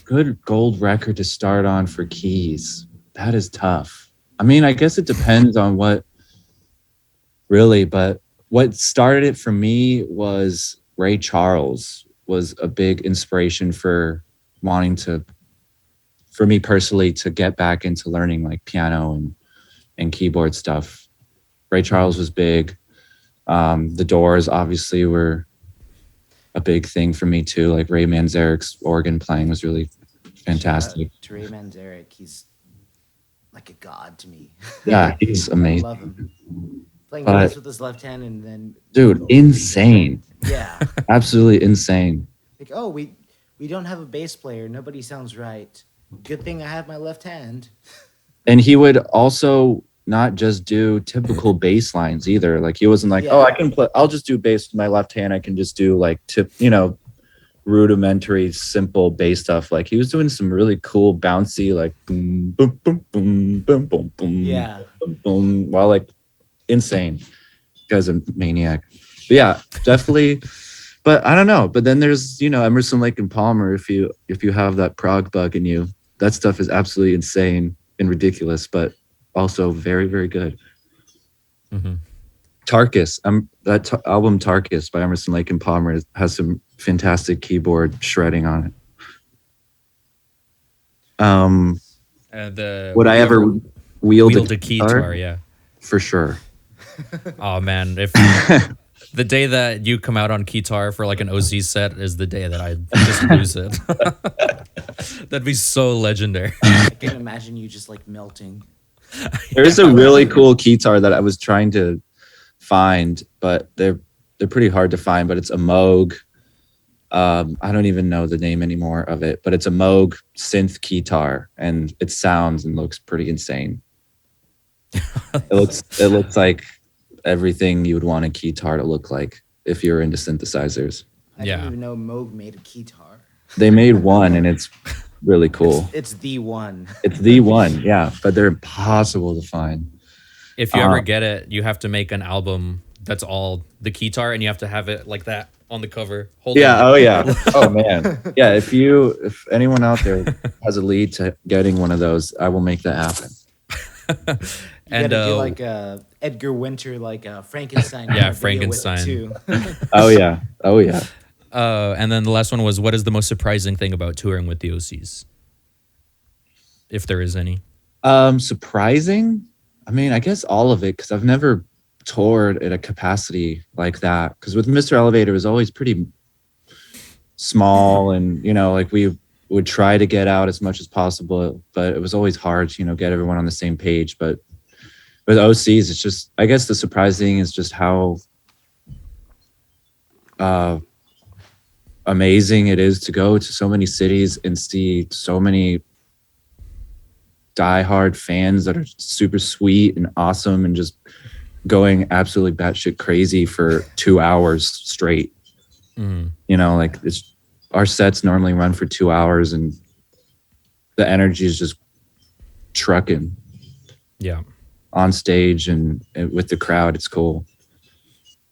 C: Good gold record to start on for keys. That is tough. I mean, I guess it depends on what really, but what started it for me was Ray Charles was a big inspiration for for me personally to get back into learning like piano and keyboard stuff. Ray Charles was big. The Doors obviously were a big thing for me too. Like Ray Manzarek's organ playing was really fantastic.
B: To Ray Manzarek, he's like a god to me.
C: Yeah, he's
B: I
C: amazing.
B: love him. Playing
C: But-
B: bass with his left hand and then
C: Dude, insane.
B: yeah.
C: Absolutely insane.
B: Like, oh, we don't have a bass player. Nobody sounds right. Good thing I have my left hand.
C: And he would also not just do typical bass lines either. Like he wasn't like, oh, I can play, I'll just do bass with my left hand. I can just do like rudimentary, simple bass stuff. Like he was doing some really cool, bouncy, like boom, boom, boom, boom, boom, boom, boom,
B: Yeah.
C: boom, boom, while like insane. Guy's a maniac. But yeah, definitely. But I don't know. But then there's, Emerson, Lake and Palmer. If you have that prog bug in you, that stuff is absolutely insane and ridiculous, but also very, very good.
A: Mm-hmm.
C: Tarkus, album Tarkus by Emerson, Lake and Palmer has some fantastic keyboard shredding on it. Would I ever wield
A: a keytar? Yeah.
C: For sure.
A: Oh man, if the day that you come out on guitar for like an OC set is the day that I just lose it. That'd be so legendary.
B: I can imagine you just like melting.
C: There's a really cool guitar that I was trying to find, but they're pretty hard to find. But it's a Moog. I don't even know the name anymore of it, but it's a Moog synth guitar, and it sounds and looks pretty insane. It looks like everything you would want a guitar to look like if you're into synthesizers.
B: I
A: Yeah.
B: didn't even know Moog made a guitar.
C: They made one, and it's really cool.
B: It's the one.
C: It's the one, yeah, but they're impossible to find.
A: If you ever get it, you have to make an album that's all the guitar, and you have to have it like that on the cover.
C: Yeah. Oh, yeah. Oh, man. Yeah. If anyone out there has a lead to getting one of those, I will make that happen.
B: You
A: And
B: gotta do like Edgar Winter, like Frankenstein.
A: Yeah,
B: video with it,
A: Frankenstein.
B: too.
C: Oh, yeah. Oh, yeah.
A: and then the last one was, what is the most surprising thing about touring with the OCs? If there is any.
C: Surprising. I mean, I guess all of it, because I've never toured at a capacity like that. Because with Mr. Elevator, it was always pretty small, and like we would try to get out as much as possible, but it was always hard to get everyone on the same page. But with OCs, it's just, I guess the surprising is just how amazing it is to go to so many cities and see so many diehard fans that are super sweet and awesome and just going absolutely batshit crazy for 2 hours straight. Like our sets normally run for 2 hours, and the energy is just trucking.
A: Yeah.
C: On stage and with the crowd, it's cool.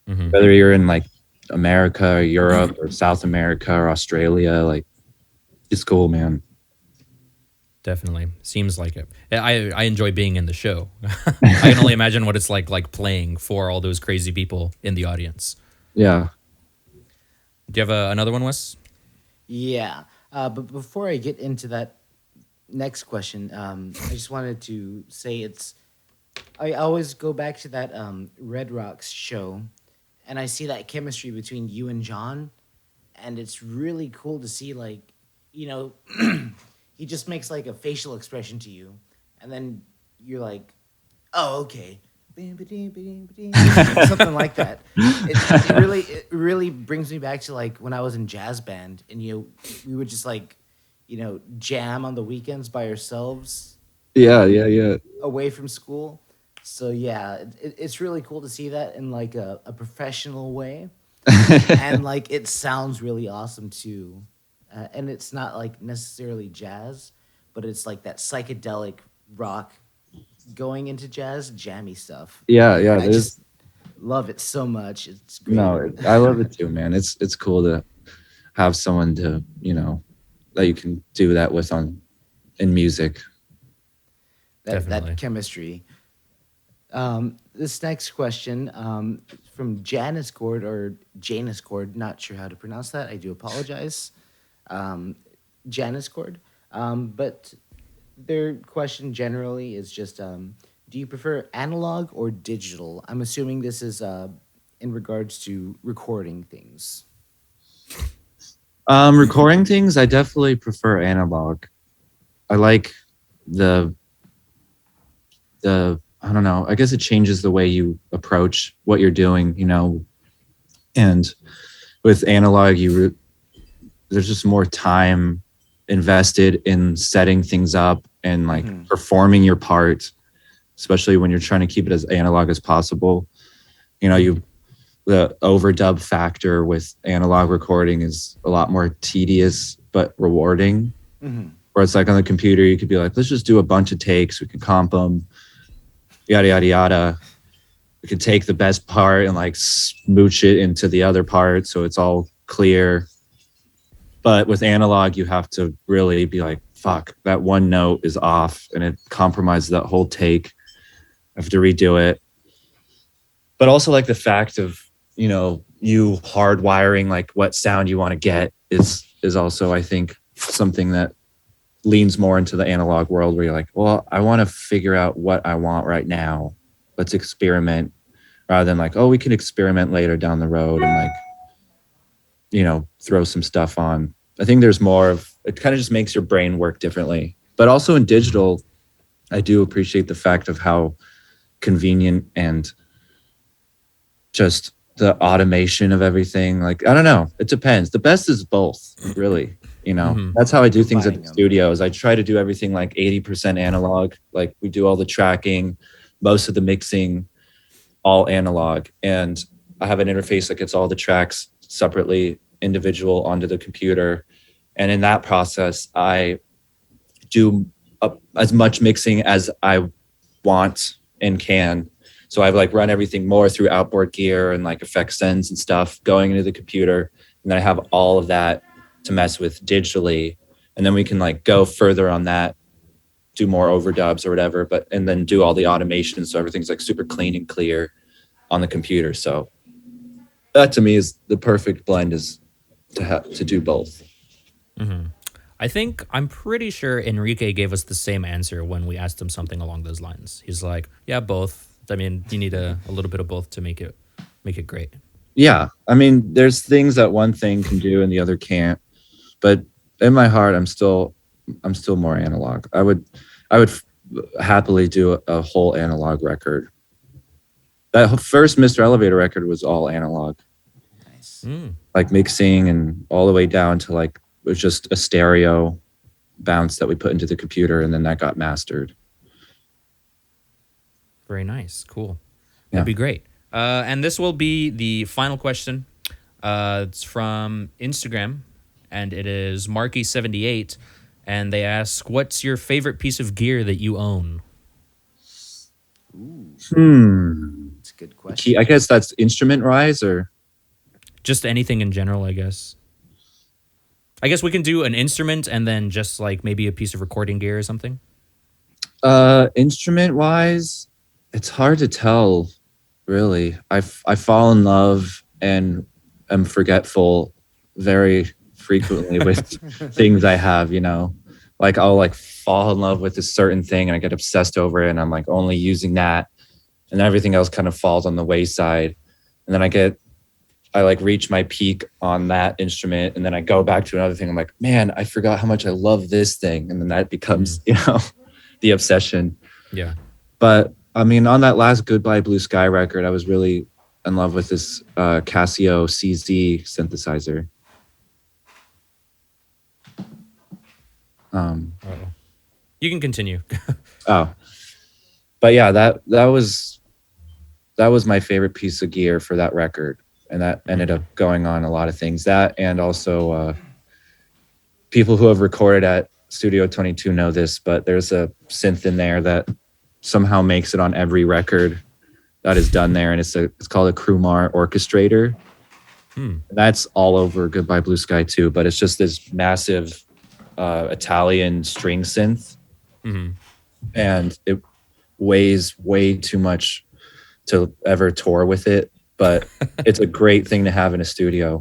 A: Mm-hmm.
C: Whether you're in like America or Europe or South America or Australia, like it's cool, man.
A: Definitely. Seems like it. I enjoy being in the show. I can only imagine what it's like playing for all those crazy people in the audience.
C: Yeah.
A: Do you have another one, Wes?
B: Yeah. But before I get into that next question, I just wanted to say I always go back to that Red Rocks show, and I see that chemistry between you and John, and it's really cool to see, like, he just makes like a facial expression to you, and then you're like, oh, okay. Something like that. It really brings me back to like when I was in jazz band, and we would just like, jam on the weekends by ourselves.
C: Yeah.
B: Away from school. So yeah, it's really cool to see that in like a professional way, and like it sounds really awesome too. And it's not like necessarily jazz, but it's like that psychedelic rock going into jazz, jammy stuff.
C: Yeah.
B: I just love it so much. It's great.
C: No, I love it too, man. It's cool to have someone to that you can do that with in music.
B: That chemistry. This next question from Janice Cord or Janus Cord, not sure how to pronounce that. I do apologize. Janice Cord. But their question generally is just, do you prefer analog or digital? I'm assuming this is in regards to recording things.
C: Recording things, I definitely prefer analog. I like the I don't know, I guess it changes the way you approach what you're doing, and with analog, there's just more time invested in setting things up and like performing your part, especially when you're trying to keep it as analog as possible. The overdub factor with analog recording is a lot more tedious but rewarding. Where it's like on the computer, you could be like, let's just do a bunch of takes, we can comp them, yada yada yada. We can take the best part and like smooch it into the other part so it's all clear. But with analog, you have to really be like, fuck, that one note is off and it compromises that whole take. I have to redo it. But also like the fact of, you hardwiring like what sound you want to get is also, I think, something that leans more into the analog world where you're like, well, I want to figure out what I want right now. Let's experiment rather than like, oh, we can experiment later down the road and like, throw some stuff on. I think there's more of it, kind of just makes your brain work differently. But also in digital, I do appreciate the fact of how convenient and just the automation of everything. Like, I don't know. It depends. The best is both, really. That's how I do things at the
B: Combining them.
C: studios. I try to do everything like 80% analog. Like we do all the tracking, most of the mixing, all analog. And I have an interface that gets all the tracks separately, individual onto the computer. And in that process, I do as much mixing as I want and can. So I've like run everything more through outboard gear and like effect sends and stuff going into the computer. And then I have all of that to mess with digitally. And then we can like go further on that, do more overdubs or whatever, and then do all the automation. So everything's like super clean and clear on the computer. So that to me is the perfect blend, is to do both.
A: I'm pretty sure Enrique gave us the same answer when we asked him something along those lines. He's like, yeah, both. I mean, you need a little bit of both to make it great.
C: Yeah. I mean, there's things that one thing can do and the other can't. But in my heart, I'm still more analog. I would happily do a whole analog record. That first Mr. Elevator record was all analog,
B: Nice.
C: like mixing and all the way down to like it was just a stereo bounce that we put into the computer, and then that got mastered.
A: Very nice. Cool.
C: Yeah.
A: That'd be great. And this will be the final question. It's from Instagram, and it is Marky78. And they ask, what's your favorite piece of gear that you own?
B: It's a good question.
C: I guess that's instrument rise or
A: Just anything in general, I guess. I guess we can do an instrument and then just like maybe a piece of recording gear or something.
C: instrument wise, it's hard to tell, really. I fall in love and am forgetful very frequently with things I have, like I'll like fall in love with a certain thing and I get obsessed over it and I'm like only using that, and everything else kind of falls on the wayside. And then I like reach my peak on that instrument, and then I go back to another thing. I'm like, man, I forgot how much I love this thing. And then that becomes, the obsession.
A: Yeah.
C: But I mean, on that last Goodbye Blue Sky record, I was really in love with this Casio CZ synthesizer.
A: You can continue.
C: Oh, but yeah, that was my favorite piece of gear for that record, and that ended up going on a lot of things. That, and also people who have recorded at Studio 22 know this, but there's a synth in there that somehow makes it on every record that is done there, and it's called a Krumar orchestrator. That's all over Goodbye Blue Sky too, but it's just this massive Italian string synth, and it weighs way too much to ever tour with it, but it's a great thing to have in a studio.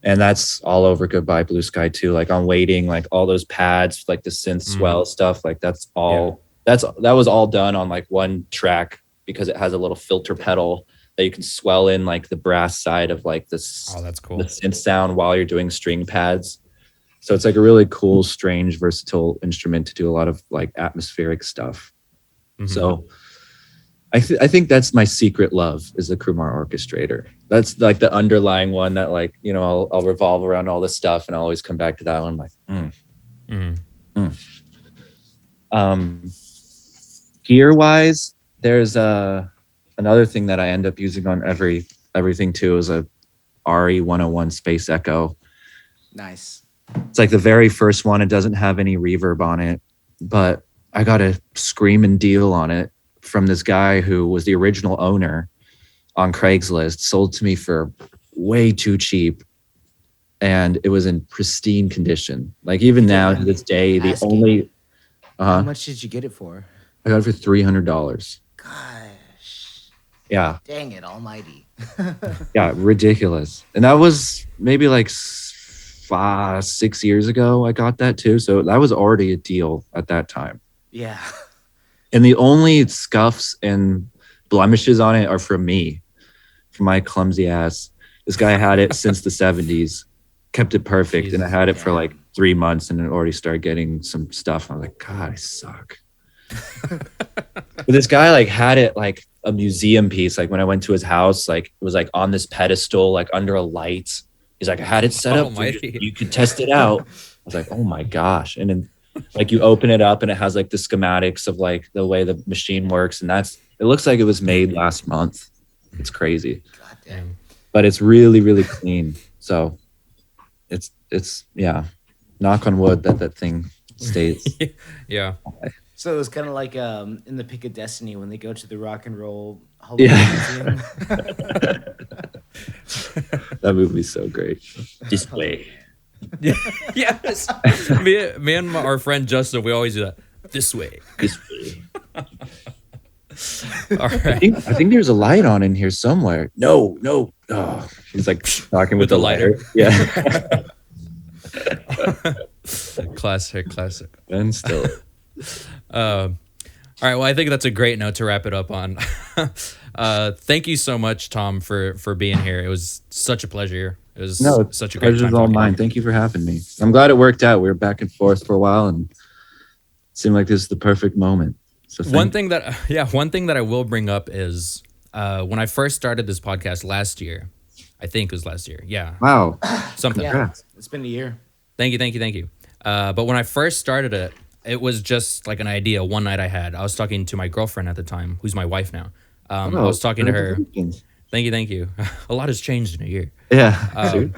C: And that's all over Goodbye Blue Sky too. Like on Waiting, like all those pads, like the synth swell stuff, like that's all that was all done on like one track, because it has a little filter pedal that you can swell in like the brass side of like this.
A: Oh, that's cool.
C: The synth sound while you're doing string pads. So it's like a really cool, strange, versatile instrument to do a lot of like atmospheric stuff. So I think that's my secret love, is the Krumar orchestrator. That's like the underlying one that like, I'll revolve around all this stuff and I'll always come back to that one. I'm like, gear wise, there's another thing that I end up using on everything too, is a RE101 Space Echo.
B: Nice.
C: It's like the very first one. It doesn't have any reverb on it, but I got a screaming deal on it from this guy who was the original owner on Craigslist, sold to me for way too cheap. And it was in pristine condition. Like even now to this day, the only,
B: How much did you get it for?
C: I got it for $300.
B: Gosh.
C: Yeah.
B: Dang it almighty.
C: Yeah. Ridiculous. And that was maybe like 6 years ago. I got that too. So that was already a deal at that time.
B: Yeah.
C: And the only scuffs and blemishes on it are from me. for my clumsy ass. This guy had it since the 70s, kept it perfect, and I had it for like 3 months, and it already started getting some stuff. I was like, God, I suck. But this guy like had it like a museum piece. Like when I went to his house, like it was like on this pedestal, like under a light. He's like, I had it set up for you could test it out. I was like, oh my gosh. And then like you open it up and it has like the schematics of like the way the machine works, and it looks like it was made last month. It's crazy.
B: God damn.
C: But it's really, really clean. So it's yeah. Knock on wood that thing stays.
A: Yeah.
B: So it was kind of like in the Pick of Destiny when they go to the Rock and Roll Hall of Fame Museum.
C: That movie's so great. This way.
A: Yes. Me and our friend Justin, we always do that. This way.
C: This way.
A: All right.
C: I think there's a light on in here somewhere. No. Oh, he's like talking with the lighter. Yeah.
A: Classic.
C: And still.
A: All right. Well, I think that's a great note to wrap it up on. Thank you so much, Tom, for being here. It was such a pleasure. It was such a great time.
C: Pleasure's all mine. Thank you for having me. I'm glad it worked out. We were back and forth for a while, and it seemed like this is the perfect moment. So
A: one thing that I will bring up is when I first started this podcast last year. I think it was last year. Yeah.
C: Wow.
A: Something.
B: Yeah, it's been a year.
A: Thank you. But when I first started it, it was just like an idea one night I had. I was talking to my girlfriend at the time, who's my wife now. I was talking to her. Thank you. A lot has changed in a year.
C: Yeah.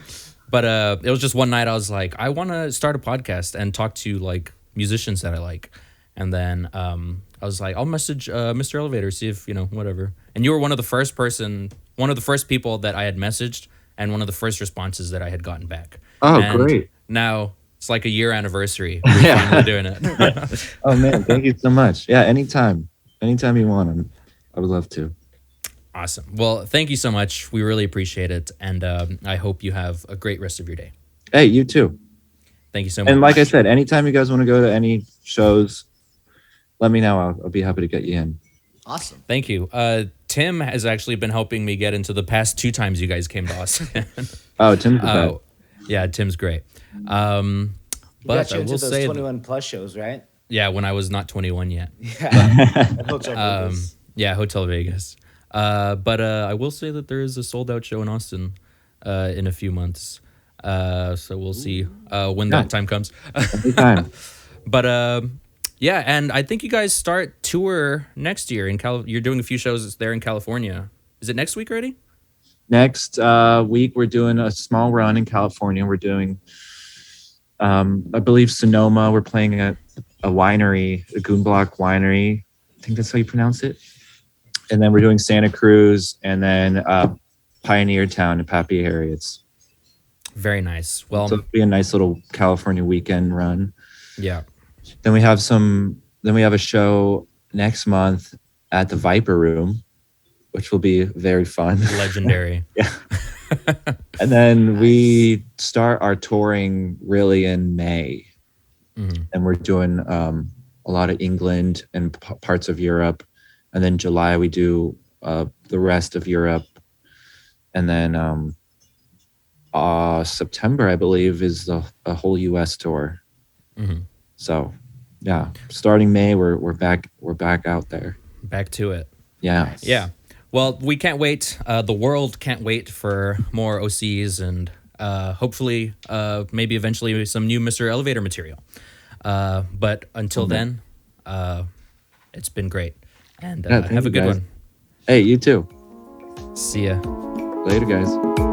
A: But it was just one night I was like, I want to start a podcast and talk to like musicians that I like. And then I was like, I'll message Mr. Elevator, see if, whatever. And you were one of the first people that I had messaged and one of the first responses that I had gotten back.
C: Oh,
A: and
C: great.
A: Now it's like a year anniversary. We're finally doing it.
C: Oh, man. Thank you so much. Yeah, anytime. Anytime you want. I would love to.
A: Awesome. Well, thank you so much. We really appreciate it. And I hope you have a great rest of your day.
C: Hey, you too.
A: Thank you so much.
C: And like I said, anytime you guys want to go to any shows, let me know. I'll be happy to get you in.
B: Awesome.
A: Thank you. Tim has actually been helping me get into the past 2 times you guys came to Austin.
C: Oh, Tim's the best.
A: Yeah, Tim's great.
B: You
A: But
B: got you
A: I
B: into
A: will
B: those
A: say,
B: 21 plus shows, right?
A: yeah, when I was not 21 yet.
B: Yeah. Hotel Vegas.
A: Yeah, Hotel Vegas. But I will say that there is a sold out show in Austin in a few months. So we'll see when that time comes.
C: Anytime.
A: But yeah, and I think you guys start tour next year in You're doing a few shows there in California. Is it next week already?
C: Next week, we're doing a small run in California. We're doing, I believe, Sonoma. We're playing at a winery, a Goonblock winery. I think that's how you pronounce it. And then we're doing Santa Cruz and then Pioneer Town in Pappy Harriet's.
A: Very nice. Well,
C: so it'll be a nice little California weekend run.
A: Yeah.
C: Then we have a show next month at the Viper Room, which will be very fun.
A: Legendary.
C: Yeah. And then we start our touring really in May. Mm-hmm. And we're doing a lot of England and parts of Europe. And then July we do the rest of Europe. And then September, I believe, is a whole US tour. Mm-hmm. So yeah, starting May, we're back out there.
A: Back to it.
C: Yeah.
B: Nice.
A: Yeah. Well, we can't wait. The world can't wait for more Osees and hopefully maybe eventually some new Mr. Elevator material. But until then, it's been great. And have a good one.
C: Hey, you too.
A: See ya.
C: Later, guys.